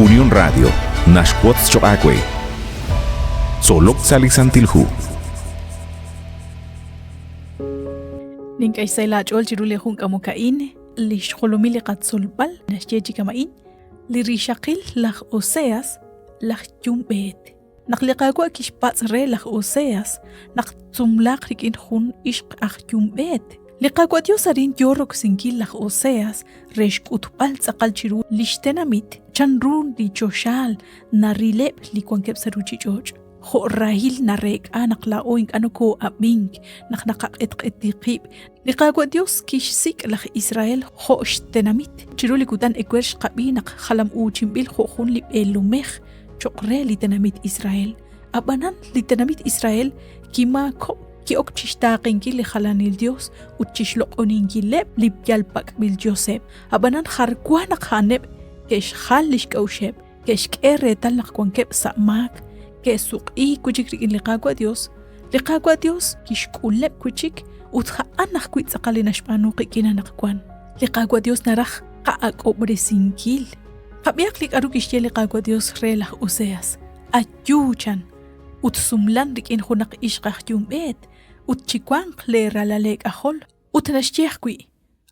Unión Radio, Nashquots Choacue. Solok Salisantilhu. Ninkay sa ilachol jirule hung kamukain, lish holomili katsulbal, nashjeji kamain, lirishakil lach Oseas, lach jumbet. Naklikagwa kishpats re lach Oseas, nak tumlak rikin hun ishq ach jumbet. Likagwa Dios arin yorok singil lach Oseas, resh kutpal tsakal chiru lishtenamit, chanrun di choshal, narilep likwankep saruchi joj. Ho rahil na rek anak laoing ano ko abing nakaketqetiqib liqagwa Dios kish sik lach Israel ho shtenamit chiruli kutan ekwersh qabinak khalam u chimbil ho khun li elumekh chokre li tenamit Israel abanan li tenamit Israel kima ko ki ok chishtaqin ki li khalanil Dios u chishloqonin ki leb li yalpak bil Joseph abanan kharkwana khaneb kesh khalish kausheb kesh kere talaq kwankeb samak que suqi kuchik rikin liqagwa Dios kishkuleb kuchik utja anak kuit saqalina shpanu qikina naqkwan liqagwa Dios naraj qaak obresinkil qabiak lik aru kishye liqagwa Dios relah Oseas ayuchan utsumlan rikin hunaq ishqaq jumbet utchikwan qlera lalek ahol utnashjehkwi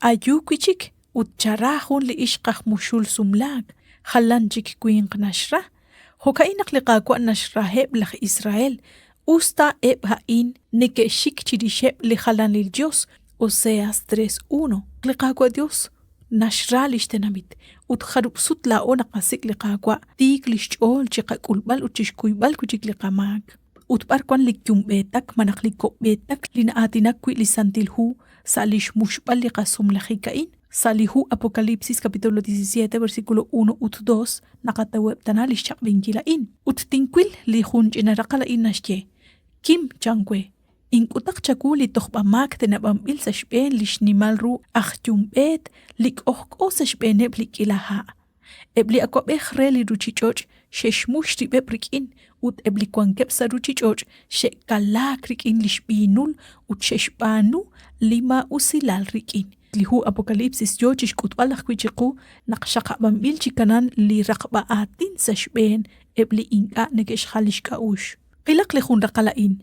ayu kuchik utcharahun li ishqaq mushul sumlag khalanchik kuin qnashra Hokainak liqagwa nashraheb lach Israel, usta eb hain neke shik chidisheb li khalanil Dios, Oseas 3:1. Liqagwa Dios nashra lishtenamit, ut kharupsut laona qasik liqagwa, tik lishchol chiqakulbal uchishkuybal kuchik liqamag. Ut barkwan likyumbetak manak likobbetak linaatinak kwi lisantilhu, salish mushbal liqasum lachikain. Salihu Apocalipsis capítulo 17 versículo 1 ut 2 nakataweb tanalish chakbinkilain ut tinkwil li hun chinaraqalain nashye kim changwe inkutak chakuli toqbamak tenabambil sa shpen lish nimalru akhjumbet lik ohko sa shpeneb likilaha ebli akobeh reli ruchichoch sheshmush ribebrikin ut ebli kwankep sa ruchichoch shekalak rikin lish binul ut sheshpanu lima usilal rikin lihu Apocalipsis yochish kutbalak kwichiku naqshaqa bambil chikanan li raqbaatin sa shben ebli inka negesh khalish kaush qilaq li khun raqalain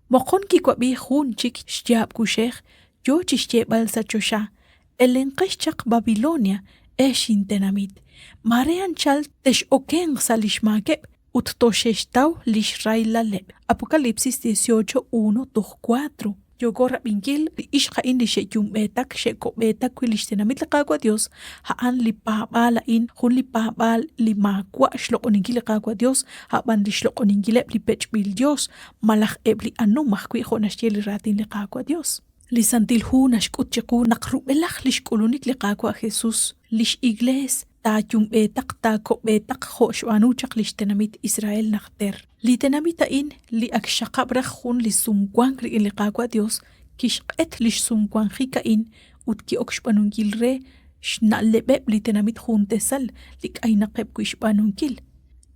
moqon ki kwabi khun chik shjab kushekh yochish jebal sa chosha elenqish chaq Babilonia eshin tenamit marean chal tesh okeng salishmakeb ut tosheshtaw lishraila leb Apocalipsis 18:1-4 Yogora bingil ishqa indi sheyumbetak shekobetak kwilishtenamit liqagwa Dios haan li pabala in hun li pabal li makwa shloqoningil liqagwa Dios haban li shloqoningil li pechbil Dios malach ebli anu mahkwi khonashjel ratin liqagwa Dios li santil hu nashkut chiqu naqrubelach lishkulunik liqagwa Jesus lish igles ta yumbetak ta kobetak khoshwanu chaqlishtenamit Israel naqter li tenamita in li akshaqabra khun li sumkwan ri liqagwa Dios kishqet lish sumkwan khikain ut ki okshpanungil re shnalebeb li tenamit khun tesal lik aynaqeb kuishpanungil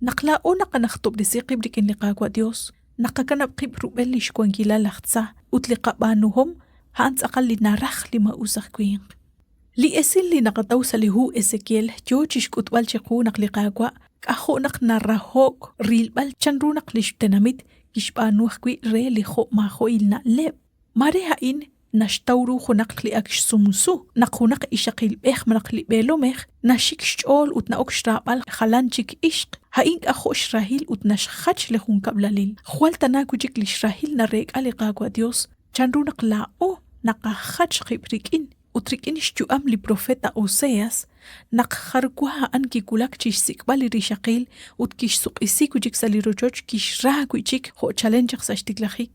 naqla ona qanaxtob disiqib lik liqagwa Dios naqakanab qib rubel lish kwankila laxtsa ut liqabanuhum hans aqal li naraj li mausaq kwing li esil li naqataw salihu Ezekiel jochish kutwal chiqu naqliqagwa kaho nak narahok rilbal chanru naqlishtenamit kishpanuh kwi re li kho ma kho ilna leb mare hain nashtawru khunaqli akshsumsu naqhunak ishaqil beh manaqli belomeh nashik shol ut na okshtabal khalanchik ishq hain akho shrahil ut nashkhach le khun kablalil khwaltana kujik li shrahil na rek aliqagwa Dios chanru naqla o naqakhach khibrikin utrikin shtuam li profeta Oseas naqharkwa an ki kulak chish sikbali rishaqil ut kish suqisi kujik salirojoch kish ra kujik ho challenge sashtiklahik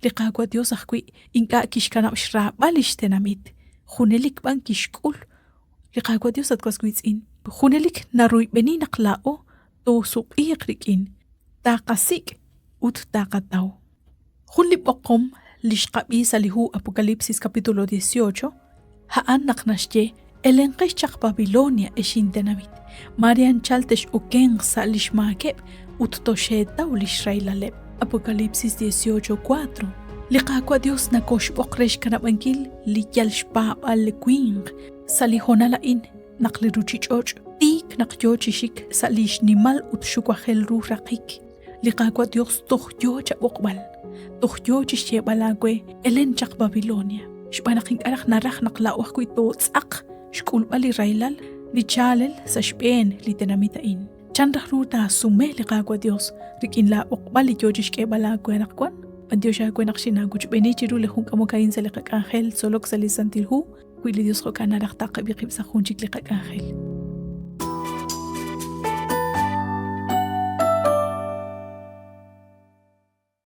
liqagwa Dios akwi inka kish kana shra balishtenamit khunelik ban kishkul liqagwa Dios atkwaskwitsin khunelik naruy beni naqlao to suqiqrikin taqasik ut taqataw khulli boqom lishqabi salihu Apocalipsis capítulo 18 haan naqnashye elenqish chaq Babilonia eshintenamit Marian chaltesh okeng salishmakeb ut tosheta ulishrailale Apocalipsis 18:4 liqaqwa Dios nakosh boqresh kanabankil li yalshpa al queen salihona la in naqli ruchichoch tik naqyochishik salish nimal utshukwajel ruh raqik. Liqagua Dios tohyo cha okbal. Tohyo chishe balagwe elen chak Babilonia. Shpanaking arak narach naklawak ko ito tsak. Shkulbali railal li chalel sa shpen li tenamitain. Chandrah ruta sume liqagua Dios. Rikin la okbal li yojish ke balagwe nakwan. Adios ya kwenak shinaguch benichiru lehun kamukain sa liqag angel solok sa lisantilhu. Kuili Dios ko ka narak takabikib sa hunchik liqag angel.